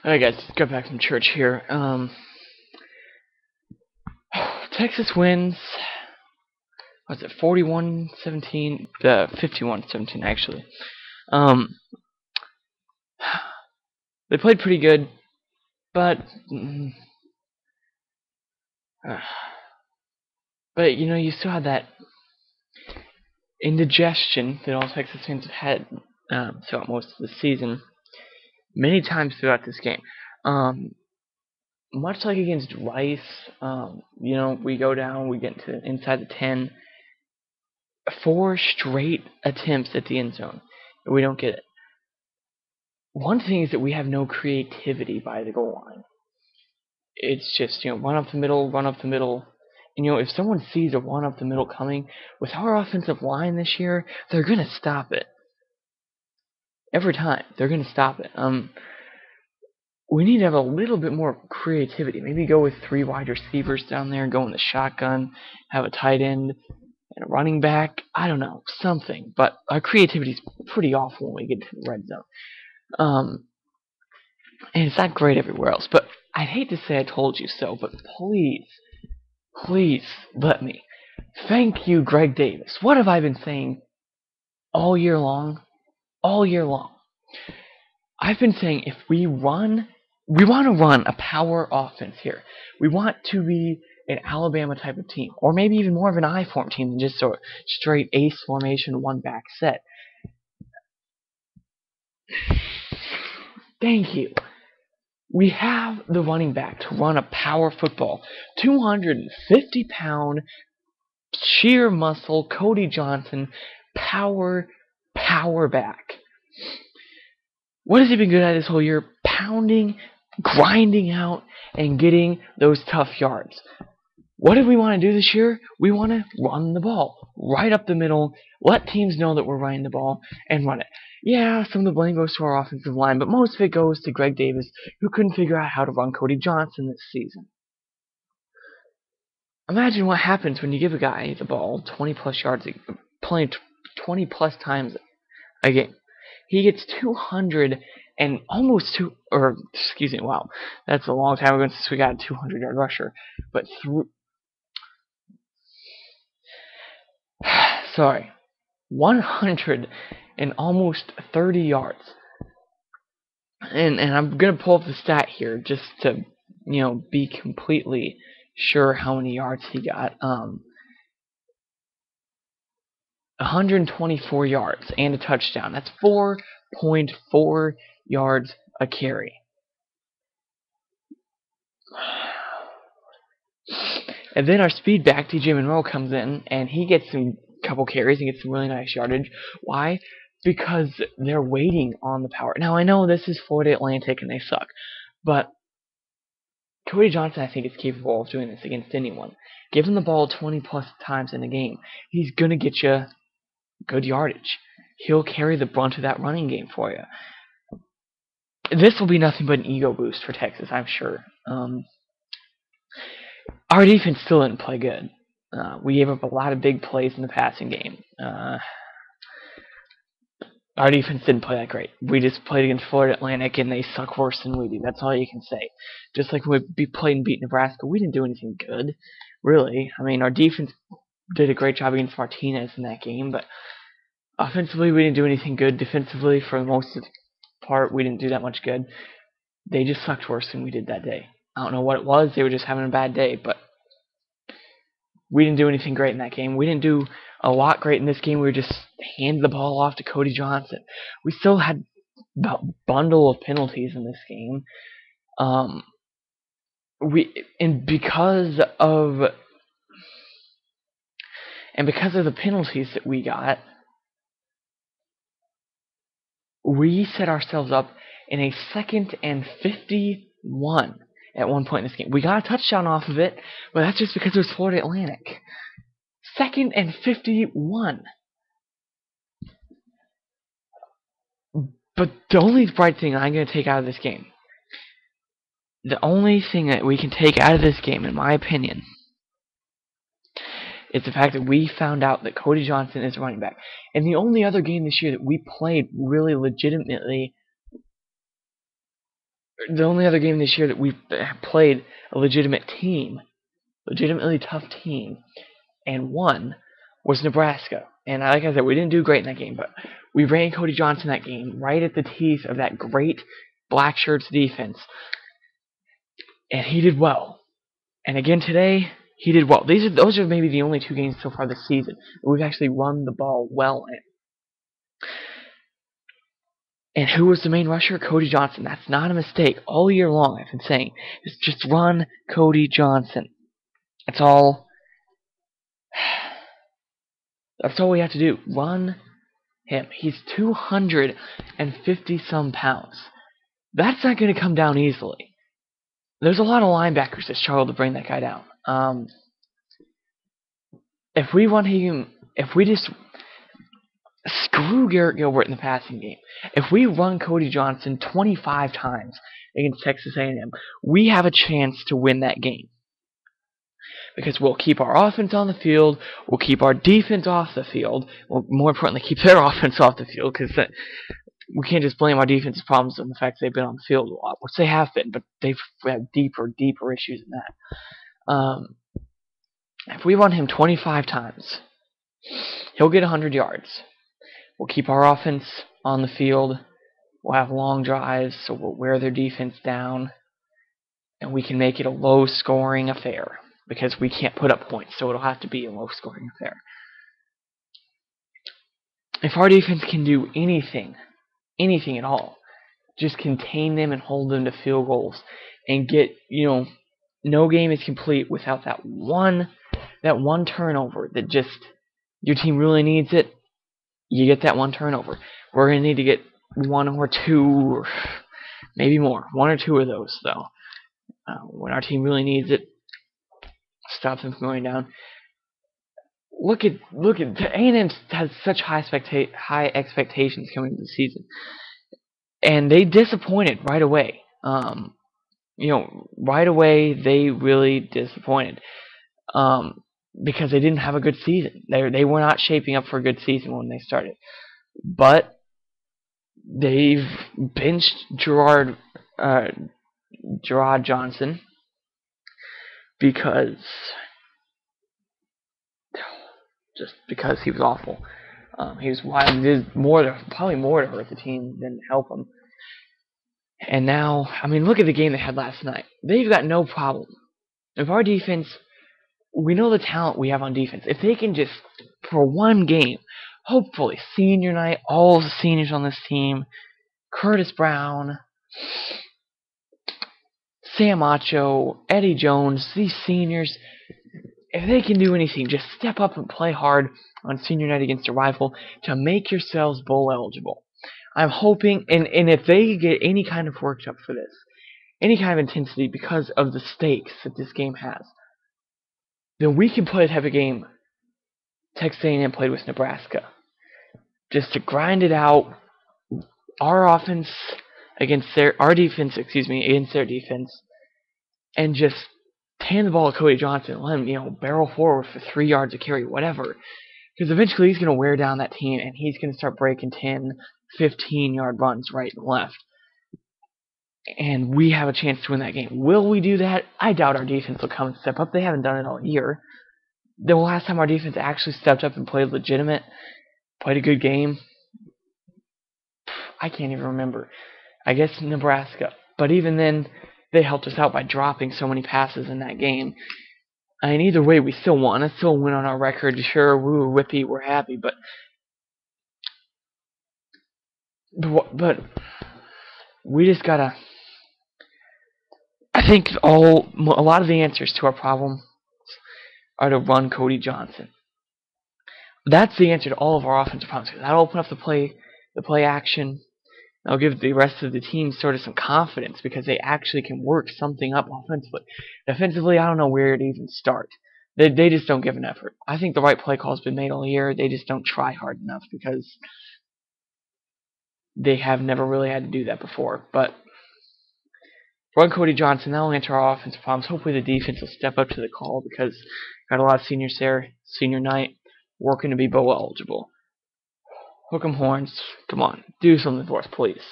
Alright guys, just got back from church here. Texas wins, what's it, 41-17? 51-17 actually. Um, they played pretty good, but, but you know, you still had that indigestion that all Texas fans have had throughout most of the season, many times throughout this game. Much like against Rice, you know, we go down, we get to inside the 10, 4 straight attempts at the end zone, and we don't get it. One thing is that we have no creativity by the goal line. It's just, you know, run up the middle, run up the middle. And, you know, if someone sees a run up the middle coming, with our offensive line this year, they're going to stop it. Every time, they're going to stop it. We need to have a little bit more creativity. Maybe go with 3 wide receivers down there, go in the shotgun, have a tight end, and a running back. I don't know, something. But our creativity is pretty awful when we get to the red zone. And it's not great everywhere else. But I'd hate to say I told you so, but please, please let me. Thank you, Greg Davis. What have I been saying all year long? All year long. I've been saying if we want to run a power offense here. We want to be an Alabama type of team, or maybe even more of an I-form team than just a straight ace formation, one back set. Thank you. We have the running back to run a power football. 250-pound, sheer muscle, Cody Johnson, power back. What has he been good at this whole year? Pounding, grinding out, and getting those tough yards. What do we want to do this year? We want to run the ball right up the middle, let teams know that we're running the ball, and run it. Yeah, some of the blame goes to our offensive line, but most of it goes to Greg Davis, who couldn't figure out how to run Cody Johnson this season. Imagine what happens when you give a guy the ball 20-plus yards, playing 20-plus times a game. He gets 200 and almost wow, that's a long time ago since we got a 200-yard rusher. But sorry, 100 and almost 30 yards. And I'm gonna pull up the stat here just to, you know, be completely sure how many yards he got. 124 yards and a touchdown. That's 4.4 yards a carry. And then our speed back, DJ Monroe, comes in, and he gets some couple carries and gets some really nice yardage. Why? Because they're waiting on the power. Now, I know this is Florida Atlantic and they suck, but Cody Johnson, I think, is capable of doing this against anyone. Give him the ball 20-plus times in a game. He's going to get you good yardage. He'll carry the brunt of that running game for you. This will be nothing but an ego boost for Texas, I'm sure. Our defense still didn't play good. We gave up a lot of big plays in the passing game. Our defense didn't play that great. We just played against Florida Atlantic, and they suck worse than we do. That's all you can say. Just like when we played and beat Nebraska, we didn't do anything good, really. I mean, our defense did a great job against Martinez in that game, but offensively, we didn't do anything good. Defensively, for the most part, we didn't do that much good. They just sucked worse than we did that day. I don't know what it was. They were just having a bad day, but we didn't do anything great in that game. We didn't do a lot great in this game. We were just handed the ball off to Cody Johnson. We still had a bundle of penalties in this game. Because of the penalties that we got, we set ourselves up in a 2nd and 51 at one point in this game. We got a touchdown off of it, but that's just because it was Florida Atlantic. 2nd and 51. But the only bright thing I'm going to take out of this game, the only thing that we can take out of this game, in my opinion, is the fact that we found out that Cody Johnson is a running back. And the only other game this year that we played really legitimately The only other game this year that we've played a legitimate team, legitimately tough team, and won was Nebraska. And like I said, we didn't do great in that game, but we ran Cody Johnson that game right at the teeth of that great Black Shirts defense, and he did well. And again today, he did well. Those are maybe the only two games so far this season that we've actually run the ball well in. And who was the main rusher? Cody Johnson. That's not a mistake. All year long, I've been saying, is just run Cody Johnson. That's all. That's all we have to do. Run him. He's 250 some pounds. That's not going to come down easily. There's a lot of linebackers that struggle to bring that guy down. If we want him, if we just screw Garrett Gilbert in the passing game, if we run Cody Johnson 25 times against Texas A&M, we have a chance to win that game. Because we'll keep our offense on the field, we'll keep our defense off the field, well, more importantly, keep their offense off the field, because we can't just blame our defense's problems on the fact they've been on the field a lot, which they have been, but they've had deeper issues than that. If we run him 25 times, he'll get 100 yards. We'll keep our offense on the field, we'll have long drives, so we'll wear their defense down, and we can make it a low-scoring affair. Because we can't put up points, so it'll have to be a low-scoring affair. If our defense can do anything at all, just contain them and hold them to field goals, and get, no game is complete without that one turnover that just your team really needs it. You get that one turnover. We're gonna need to get one or two, or maybe more, one or two of those though. When our team really needs it. Stop them from going down. Look at A&M has such high expectations coming into the season, and they disappointed right away. Right away they really disappointed because they didn't have a good season. They were not shaping up for a good season when they started, but they've benched Gerard Johnson because he was awful. He was wild. He did probably more to hurt the team than help them. And now, look at the game they had last night. They've got no problem. If our defense, we know the talent we have on defense. If they can just, for one game, hopefully, senior night, all the seniors on this team, Curtis Brown, Sam Acho, Eddie Jones, these seniors, if they can do anything, just step up and play hard on senior night against a rival to make yourselves bowl eligible. I'm hoping, and if they get any kind of worked up for this, any kind of intensity because of the stakes that this game has, then we can play a type of game Texas A&M played with Nebraska. Just to grind it out, our offense against our defense, against their defense, and just hand the ball to Cody Johnson, let him, barrel forward for 3 yards of carry, whatever. Because eventually he's going to wear down that team, and he's going to start breaking 10, 15-yard runs right and left. And we have a chance to win that game. Will we do that? I doubt our defense will come and step up. They haven't done it all year. The last time our defense actually stepped up and played legitimate, played a good game, I can't even remember. I guess Nebraska. But even then, they helped us out by dropping so many passes in that game. Either way, we still won. It's still a win on our record. Sure, woo, whippy, we're happy, but we just gotta. I think a lot of the answers to our problem are to run Cody Johnson. That's the answer to all of our offensive problems. That'll open up the play action. That'll give the rest of the team sort of some confidence because they actually can work something up offensively. Defensively, I don't know where to even start. They just don't give an effort. I think the right play call has been made all year. They just don't try hard enough because they have never really had to do that before. But run Cody Johnson, that'll answer our offensive problems. Hopefully the defense will step up to the call because got a lot of seniors there, senior night, working to be bowl eligible. Hook 'em horns. Come on, do something for us, please.